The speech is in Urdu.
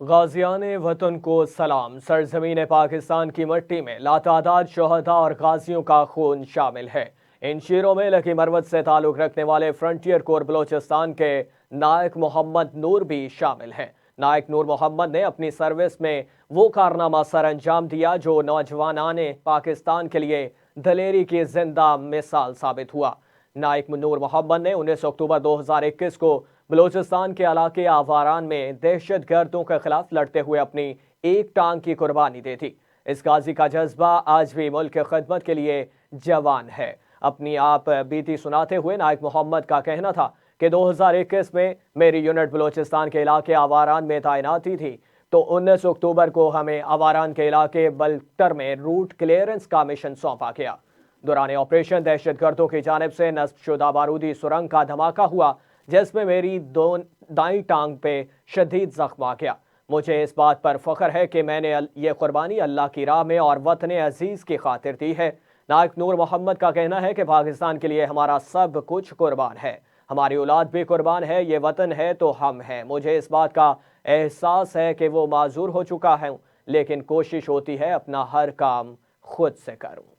غازیان وطن کو سلام۔ سرزمین پاکستان کی مٹی میں لاتعداد شہداء اور غازیوں کا خون شامل ہے۔ ان شیروں میں لکی مروت سے تعلق رکھنے والے فرنٹیئر کور بلوچستان کے نائک محمد نور بھی شامل ہیں۔ نائک نور محمد نے اپنی سروس میں وہ کارنامہ سر انجام دیا جو نوجوانان پاکستان کے لیے دلیری کی زندہ مثال ثابت ہوا۔ نائک نور محمد نے 19 اکتوبر 2021 کو بلوچستان کے علاقے آواران میں دہشت گردوں کے خلاف لڑتے ہوئے اپنی ایک ٹانگ کی قربانی دی تھی۔ اس غازی کا جذبہ آج بھی ملک کی خدمت کے لیے جوان ہے۔ اپنی آپ بیتی سناتے ہوئے نائک محمد کا کہنا تھا کہ 2021 میں میری یونٹ بلوچستان کے علاقے آواران میں تعیناتی تھی تو 19 اکتوبر کو ہمیں آواران کے علاقے بلکٹر میں روٹ کلیئرنس کا مشن سونپا گیا۔ دوران آپریشن دہشت گردوں کی جانب سے نصب شدہ بارودی سرنگ کا دھماکہ ہوا جس میں میری دائیں ٹانگ پہ شدید زخم آ گیا۔ مجھے اس بات پر فخر ہے کہ میں نے یہ قربانی اللہ کی راہ میں اور وطن عزیز کی خاطر دی ہے۔ نائک نور محمد کا کہنا ہے کہ پاکستان کے لیے ہمارا سب کچھ قربان ہے، ہماری اولاد بھی قربان ہے، یہ وطن ہے تو ہم ہیں۔ مجھے اس بات کا احساس ہے کہ وہ معذور ہو چکا ہے لیکن کوشش ہوتی ہے اپنا ہر کام خود سے کروں۔